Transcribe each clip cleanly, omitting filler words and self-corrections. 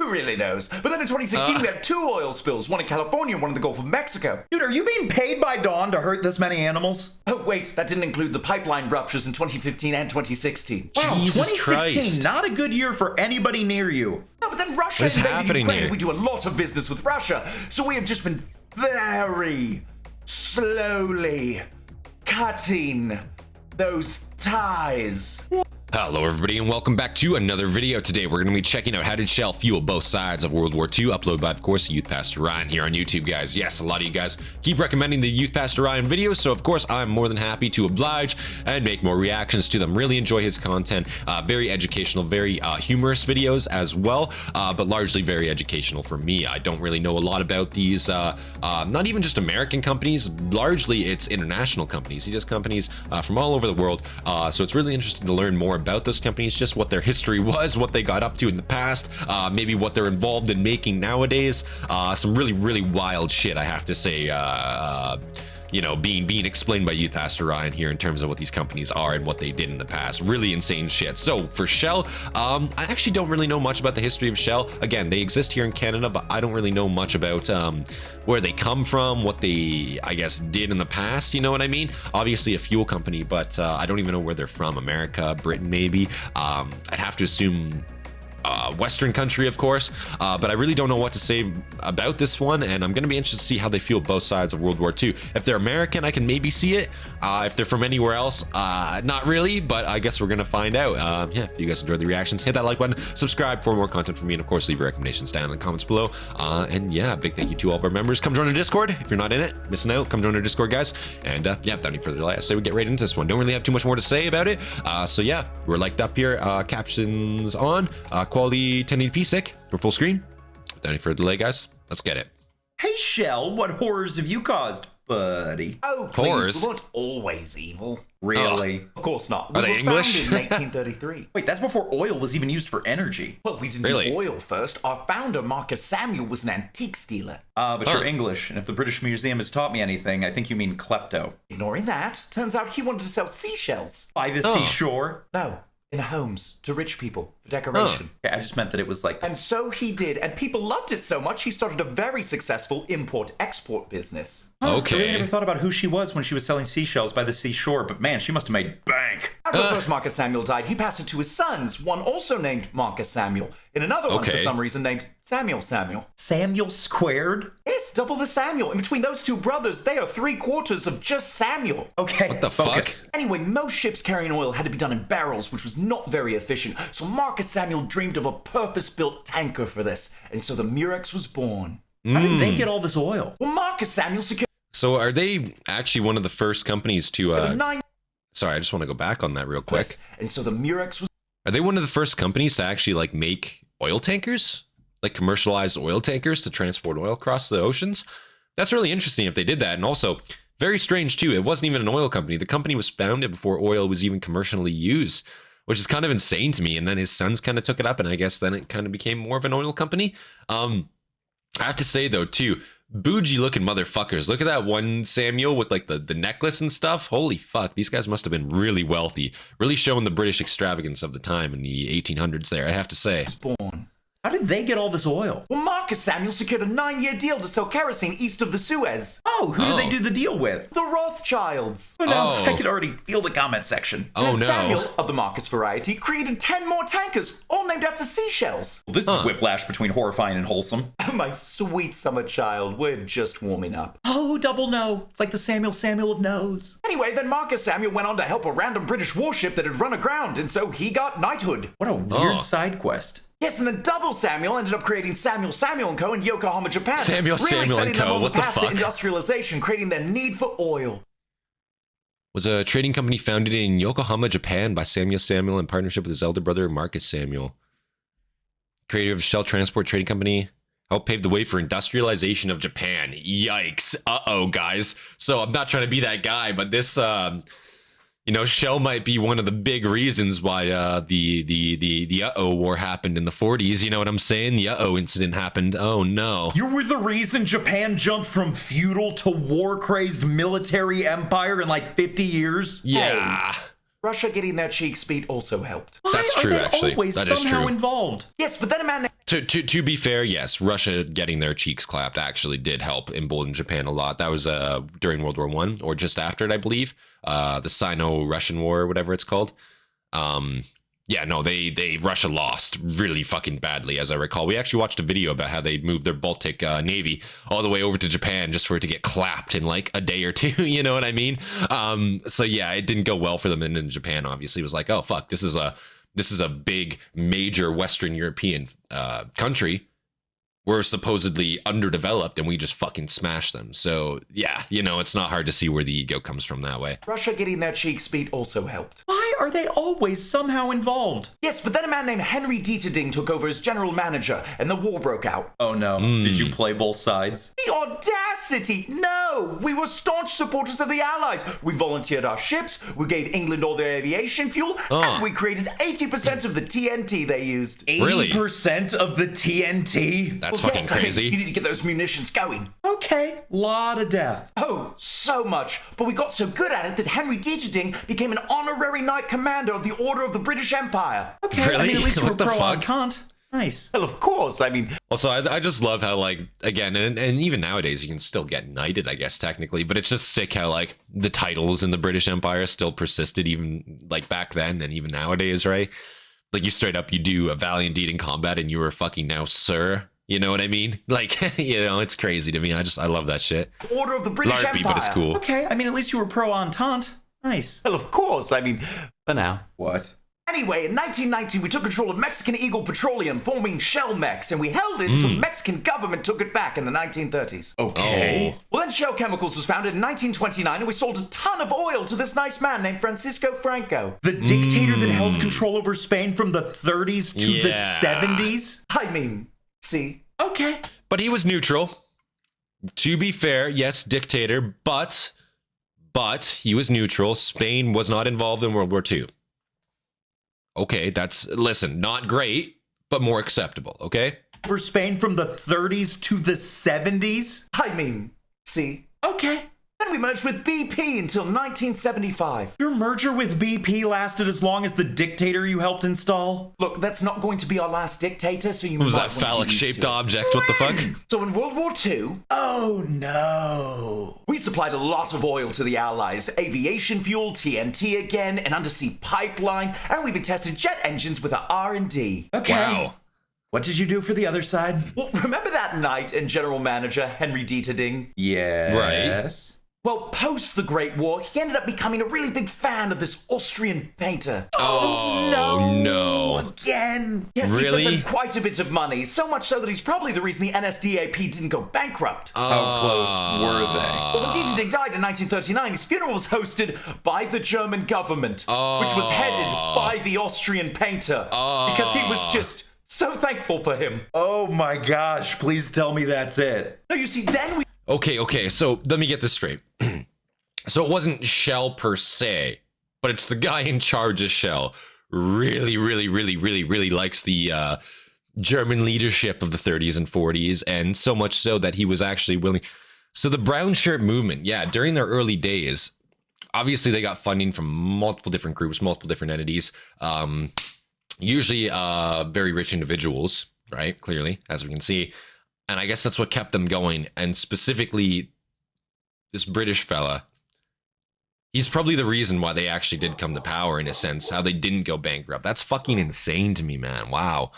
Who really knows? But then in 2016, we had 2 oil spills, one in California and one in the Gulf of Mexico. Dude, are you being paid by Dawn to hurt this many animals? Oh, wait, that didn't include the pipeline ruptures in 2015 and 2016. Wow, Jesus 2016, Christ. not a good year for anybody near you. No, but then Russia What is invaded happening Ukraine. here? We do a lot of business with Russia, so we have just been very slowly cutting those ties. Hello everybody and welcome back to another video. Today we're going to be checking out how did Shell fuel both sides of World War II, uploaded by of course Youth Pastor Ryan here on YouTube, guys. Yes, a lot of you guys keep recommending the Youth Pastor Ryan videos, so of course I'm more than happy to oblige and make more reactions to them. Really enjoy his content, very educational, very humorous videos as well, but largely very educational for me. I don't really know a lot about these, not even just American companies, largely it's international companies. He does companies from all over the world, so it's really interesting to learn more about those companies, just what their history was, what they got up to in the past, maybe what they're involved in making nowadays. Some really wild shit, I have to say, you know, being explained by Youth Pastor Ryan here in terms of what these companies are and what they did in the past. Really insane shit. So for Shell, I actually don't really know much about the history of Shell. Again, they exist here in Canada, but I don't really know much about where they come from, what they, I guess, did in the past, you know what I mean? Obviously a fuel company, but I don't even know where they're from. America, Britain, maybe. I'd have to assume Western country, of course, but I really don't know what to say about this one, and I'm gonna be interested to see how they feel both sides of World War II. If they're American, I can maybe see it. If they're from anywhere else, not really, but I guess we're gonna find out. Yeah, if you guys enjoyed the reactions, hit that like button, subscribe for more content from me, and of course leave your recommendations down in the comments below. And yeah, big thank you to all of our members. Come join our Discord if you're not in it, missing out. Come join our Discord, guys. And yeah, without any further delay, I say we get right into this one. Don't really have too much more to say about it, so yeah, we're liked up here, captions on, quality 1080p sick for full screen. Without any further delay, guys, let's get it. Hey Shell, what horrors have you caused, buddy? Oh, please, Horrors? we weren't always evil. Really? Of course not. Are We they were English? founded in 1833. Wait, that's before oil was even used for energy. Well, we didn't Really? do oil first. Our founder, Marcus Samuel, was an antiques dealer. But you're English, and if the British Museum has taught me anything, I think you mean klepto. Ignoring that, turns out he wanted to sell seashells. By the seashore? No, in homes, to rich people, for decoration. Okay, I just meant that it was like... And so he did, and people loved it so much, he started a very successful import-export business. I really Okay. never thought about who she was when she was selling seashells by the seashore, but man, she must have made bank. After first Marcus Samuel died, he passed it to his sons, one also named Marcus Samuel, and another one for Okay. some reason named Samuel Samuel. Samuel squared? Yes, double the Samuel. In between those two brothers, they are 3/4 of just Samuel. Okay, What the focus. fuck? Anyway, most ships carrying oil had to be done in barrels, which was not very efficient, so Marcus Samuel dreamed of a purpose-built tanker for this, and so the Murex was born. How did they get all this oil? Well, Marcus Samuel secured So are they actually one of the first companies to, 9 sorry, I just want to go back on that real quick. and so the Murex was Are they one of the first companies to actually like make oil tankers? Like commercialized oil tankers to transport oil across the oceans? That's really interesting if they did that. And also very strange too. It wasn't even an oil company. The company was founded before oil was even commercially used, which is kind of insane to me. And then his sons kind of took it up, and I guess then it kind of became more of an oil company. I have to say though too, bougie looking motherfuckers. Look at that one Samuel with like the necklace and stuff. Holy fuck, these guys must have been really wealthy, really showing the British extravagance of the time in the 1800s there, I have to say. born. How did they get all this oil? Well, Marcus Samuel secured a 9-year deal to sell kerosene east of the Suez. Oh, who did they do the deal with? The Rothschilds. Oh, no, Oh. I can already feel the comment section. Oh And no. Samuel, of the Marcus variety, created 10 more tankers, all named after seashells. Well, this is whiplash between horrifying and wholesome. My sweet summer child, we're just warming up. Oh, double no. It's like the Samuel of no's. Anyway, then Marcus Samuel went on to help a random British warship that had run aground, and so he got knighthood. What a weird side quest. Yes, and then Double Samuel ended up creating Samuel & Co. in Yokohama, Japan. Samuel setting & Co., them on what the the path fuck? to industrialization, creating their need for oil. Was a trading company founded in Yokohama, Japan by Samuel in partnership with his elder brother Marcus Samuel. Creator of Shell Transport Trading Company. Helped pave the way for industrialization of Japan. Yikes. Uh-oh, guys. So I'm not trying to be that guy, but this, you know, Shell might be one of the big reasons why the uh-oh war happened in the 40s. You know what I'm saying? The uh-oh incident happened. Oh, no. You were the reason Japan jumped from feudal to war-crazed military empire in like 50 years? Yeah. Russia getting their cheeks beat also helped. Why That's are true, they actually. always That is somehow true. involved? Yes, but then a man named To be fair, yes, Russia getting their cheeks clapped actually did help embolden Japan a lot. That was during World War I or just after it, I believe. The Sino-Russian War or whatever it's called. Yeah, no, Russia lost really fucking badly, as I recall. We actually watched a video about how they moved their Baltic Navy all the way over to Japan just for it to get clapped in like a day or two. You know what I mean? So yeah, it didn't go well for them. And in Japan, obviously, was like, oh fuck, this is a big, major Western European country. We're supposedly underdeveloped, and we just fucking smash them. So yeah, you know, it's not hard to see where the ego comes from that way. Russia getting their cheeks beat also helped. Why are they always somehow involved? Yes, but then a man named Henry Dieterding took over as general manager, and the war broke out. Oh no, did you play both sides? The audacity! No! We were staunch supporters of the Allies. We volunteered our ships, we gave England all their aviation fuel, and we created 80% of the TNT they used. 80% of the TNT? That's fucking crazy. You need to get those munitions going. Okay, lot of death. Oh, so much. But we got so good at it that Henry Dieterding became an honorary knight commander of the Order of the British Empire. Okay, Really? I mean, at least you were What the pro fuck? Entente. Nice. Well, of course. I mean, Also, I just love how, like, again, and even nowadays you can still get knighted, I guess, technically, but it's just sick how, like, the titles in the British Empire still persisted even, like, back then and even nowadays, right? Like, you straight up, you do a valiant deed in combat and you were fucking now Sir. You know what I mean? Like, you know, it's crazy to me. I love that shit. Order of the British LARPy, Empire. but it's cool. Okay, I mean, at least you were pro Entente. Nice. Well, of course. I mean, for now. What? Anyway, in 1919, we took control of Mexican Eagle Petroleum, forming Shell Mex, and we held it until the Mexican government took it back in the 1930s. Okay. Well, then Shell Chemicals was founded in 1929, and we sold a ton of oil to this nice man named Francisco Franco. The dictator that held control over Spain from the 30s to the 70s? I mean, see? Okay. But he was neutral. To be fair, yes, dictator, but he was neutral. Spain was not involved in World War II. Okay, listen, not great, but more acceptable, okay? For Spain from the 30s to the 70s? I mean, see? Okay. Then we merged with BP until 1975. Your merger with BP lasted as long as the dictator you helped install? Look, that's not going to be our last dictator, so you What was might that want to get used phallic-shaped to it. object? What the fuck? So in World War II, Oh no. we supplied a lot of oil to the Allies. Aviation fuel, TNT again, an undersea pipeline, and we even tested jet engines with our R&D. Okay. Wow. What did you do for the other side? Well, remember that knight and general manager, Henry Dieterding? Yes. Well, post the Great War, he ended up becoming a really big fan of this Austrian painter. Oh, no. Again. Yes, Really? he sent them quite a bit of money, so much so that he's probably the reason the NSDAP didn't go bankrupt. How close were they? Well, when Dieterding died in 1939, his funeral was hosted by the German government, which was headed by the Austrian painter, because he was just so thankful for him. Oh my gosh, please tell me that's it. No, you see, then we... Okay, so let me get this straight. So it wasn't Shell per se, but it's the guy in charge of Shell. Really likes the German leadership of the 30s and 40s, and so much so that he was actually willing. So the brown shirt movement, yeah, during their early days, obviously they got funding from multiple different groups, multiple different entities, usually very rich individuals, right? Clearly, as we can see. And I guess that's what kept them going. And specifically, this British fella, he's probably the reason why they actually did come to power, in a sense, how they didn't go bankrupt. That's fucking insane to me, man. Wow.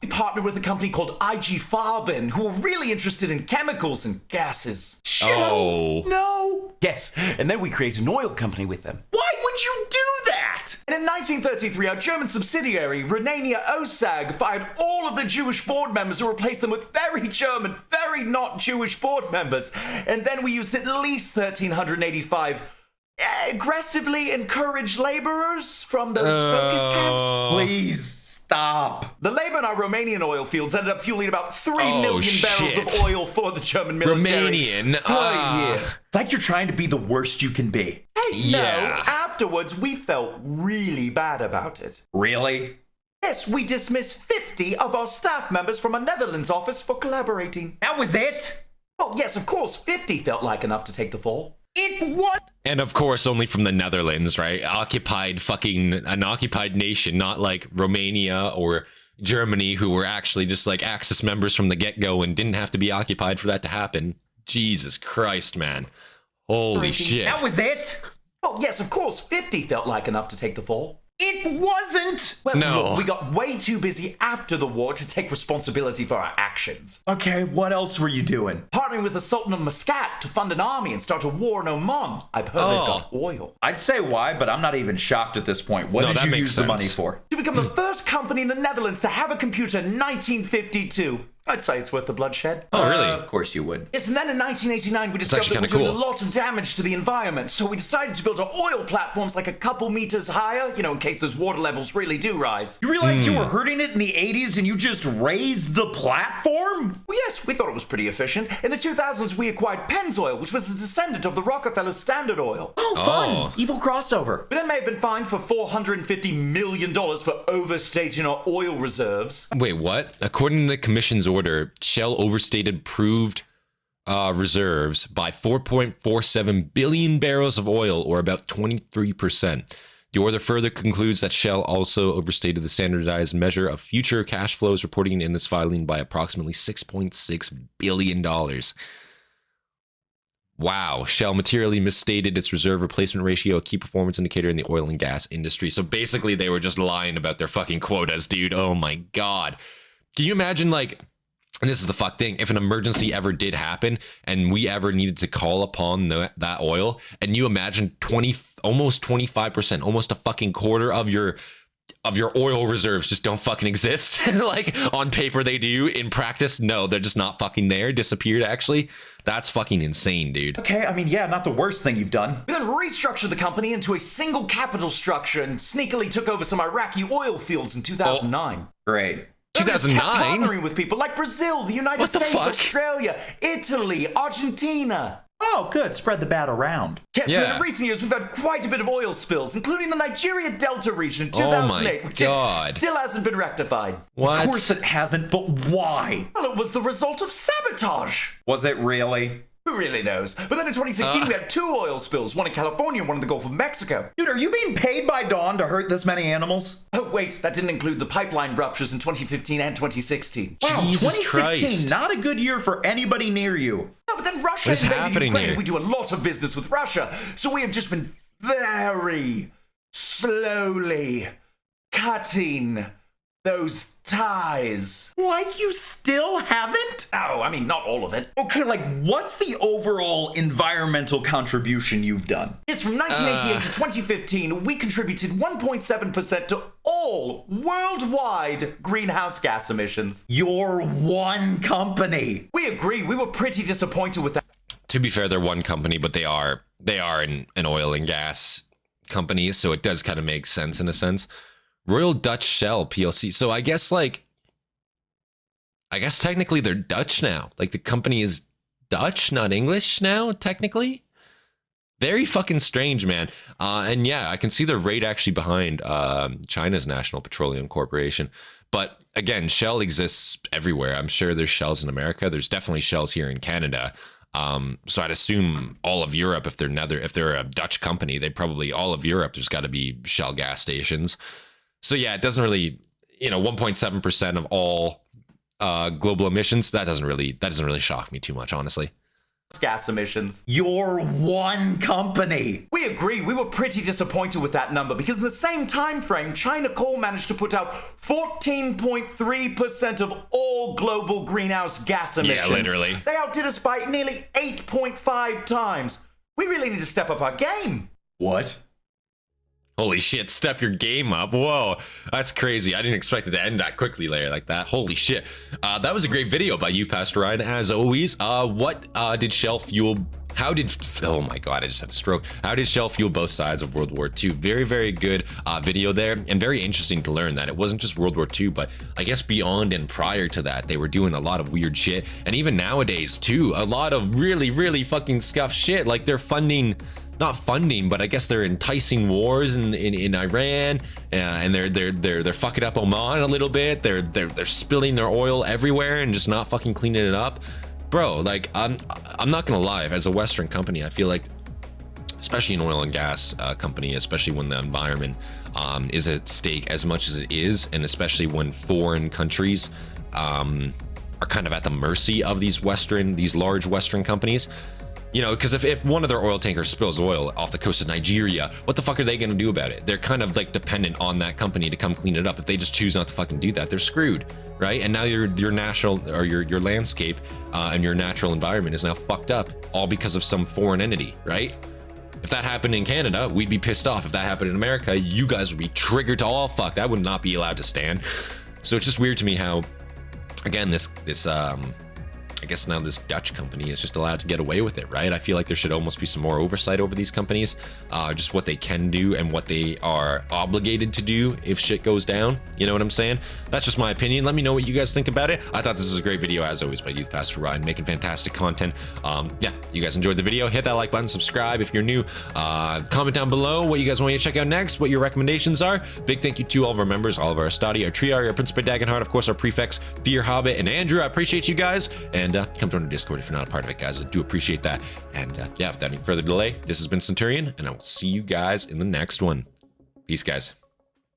We partnered with a company called IG Farben, who were really interested in chemicals and gases. Oh. No. Yes, and then we created an oil company with them. Why would you do that? And in 1933, our German subsidiary, Renania OSAG, fired all of the Jewish board members and replaced them with very German, very not Jewish board members. And then we used at least 1,385 aggressively encouraged laborers from those focus camps. Please stop. The labor in our Romanian oil fields ended up fueling about 3 million barrels shit. of oil for the German military. Romanian. Oh, yeah. It's like you're trying to be the worst you can be. Hey, Yeah. no, afterwards we felt really bad about it. Really? Yes, we dismissed 50 of our staff members from our Netherlands office for collaborating. That was it? Well, yes, of course, 50 felt like enough to take the fall. It what? And of course, only from the Netherlands, right? An occupied nation, not like Romania or, Germany, who were actually just like Axis members from the get-go and didn't have to be occupied for that to happen. Jesus Christ, man. Holy shit. That was it? Oh, yes, of course. 50 felt like enough to take the fall. It wasn't! Well, No. look, we got way too busy after the war to take responsibility for our actions. Okay, what else were you doing? Partnering with the Sultan of Muscat to fund an army and start a war in Oman. I've heard they've got oil. I'd say why, but I'm not even shocked at this point. What No, did that you makes use the money sense. for? To become the first company in the Netherlands to have a computer in 1952. I'd say it's worth the bloodshed. Oh, really? Of course you would. Yes, and then in 1989 we discovered actually that we're kinda doing cool. a lot of damage to the environment, so we decided to build our oil platforms like a couple meters higher, you know, in case those water levels really do rise. You realized you were hurting it in the 80s and you just raised the platform? Well, yes, we thought it was pretty efficient. In the 2000s, we acquired Pennzoil, which was a descendant of the Rockefeller Standard Oil. Oh, fun. Evil crossover. We then may have been fined for $450 million for overstating our oil reserves. Wait, what? According to the commission's order, Shell overstated proved reserves by 4.47 billion barrels of oil, or about 23%. The order further concludes that Shell also overstated the standardized measure of future cash flows reporting in this filing by approximately $6.6 billion. Wow, Shell materially misstated its reserve replacement ratio, a key performance indicator in the oil and gas industry. So basically, they were just lying about their fucking quotas, dude. Oh my God. Can you imagine, like, and this is the fuck thing, if an emergency ever did happen and we ever needed to call upon that oil, and you imagine almost 25%, almost a fucking quarter of your oil reserves just don't fucking exist. Like, on paper they do, in practice, no, they're just not fucking there, disappeared actually. That's fucking insane, dude. Okay, I mean, yeah, not the worst thing you've done. We then restructured the company into a single capital structure and sneakily took over some Iraqi oil fields in 2009. Great. We just kept 2009? partnering with people like Brazil, the United What the States, fuck? Australia, Italy, Argentina. Oh, good. Spread the bat around. Yes, Yeah. in recent years, we've had quite a bit of oil spills, including the Nigeria Delta region in Oh my 2008, which God. still hasn't been rectified. What? Of course it hasn't, but why? Well, it was the result of sabotage. Was it really? Who really knows? But then in 2016, we had 2 oil spills, one in California and one in the Gulf of Mexico. Dude, are you being paid by Dawn to hurt this many animals? Oh, wait, that didn't include the pipeline ruptures in 2015 and 2016. Wow, Jesus 2016, Christ. not a good year for anybody near you. No, but then Russia What is invaded happening Ukraine. here? We do a lot of business with Russia, so we have just been very slowly cutting those ties. Like you still haven't? Oh, I mean, not all of it. Okay, like what's the overall environmental contribution you've done? It's from 1988 to 2015, we contributed 1.7% to all worldwide greenhouse gas emissions. You're one company. We agree, we were pretty disappointed with that. To be fair, they're one company, but they are an oil and gas company, so it does kind of make sense in a sense. Royal Dutch Shell PLC. So I guess technically they're Dutch now. Like, the company is Dutch, not English now, technically. Very fucking strange, man. And yeah, I can see the rate actually behind China's National Petroleum Corporation. But again, Shell exists everywhere. I'm sure there's Shells in America. There's definitely Shells here in Canada. So I'd assume all of Europe, if they're a Dutch company, they probably, all of Europe, there's got to be Shell gas stations. So yeah, it doesn't really, 1.7% of all global emissions. That doesn't really shock me too much, honestly. Gas emissions. You're one company. We agree, we were pretty disappointed with that number because in the same time frame, China Coal managed to put out 14.3% of all global greenhouse gas emissions. Yeah, literally. They outdid us by nearly 8.5 times. We really need to step up our game. What? Holy shit, step your game up. Whoa, that's crazy. I didn't expect it to end that quickly like that. Holy shit. That was a great video by you, Pastor Ryan, as always. What did Shell fuel? Oh my God, I just had a stroke. How did Shell fuel both sides of World War II? Very, very good video there, and very interesting to learn that it wasn't just World War II, but I guess beyond and prior to that, they were doing a lot of weird shit. And even nowadays too, a lot of really, really fucking scuffed shit. Like, they're not funding, but I guess they're enticing wars in Iran, and they're fucking up Oman a little bit. They're spilling their oil everywhere and just not fucking cleaning it up, bro. Like, I'm not gonna lie, as a Western company, I feel like especially an oil and gas company, especially when the environment is at stake as much as it is, and especially when foreign countries are kind of at the mercy of these large Western companies. You know, because if one of their oil tankers spills oil off the coast of Nigeria, what the fuck are they going to do about it? They're kind of like dependent on that company to come clean it up. If they just choose not to fucking do that, they're screwed, right? And now your national, or your landscape and your natural environment is now fucked up, all because of some foreign entity, right? If that happened in Canada, we'd be pissed off. If that happened in America, you guys would be triggered to all fuck. That would not be allowed to stand. So it's just weird to me how, again, this I guess now this Dutch company is just allowed to get away with it, right? I feel like there should almost be some more oversight over these companies, just what they can do and what they are obligated to do if shit goes down. You know what I'm saying? That's just my opinion. Let me know what you guys think about it. I thought this was a great video, as always, by Youth Pastor Ryan, making fantastic content. Yeah, you guys enjoyed the video. Hit that like button, subscribe if you're new. Comment down below what you guys want me to check out next, what your recommendations are. Big thank you to all of our members, all of our Hastati, our Triarii, our Principe, Dagenhart, of course, our Prefects, Fear, Hobbit, and Andrew. I appreciate you guys. And come join our Discord if you're not a part of it, guys. I do appreciate that. And yeah, without any further delay, this has been Centurion, and I will see you guys in the next one. Peace, guys.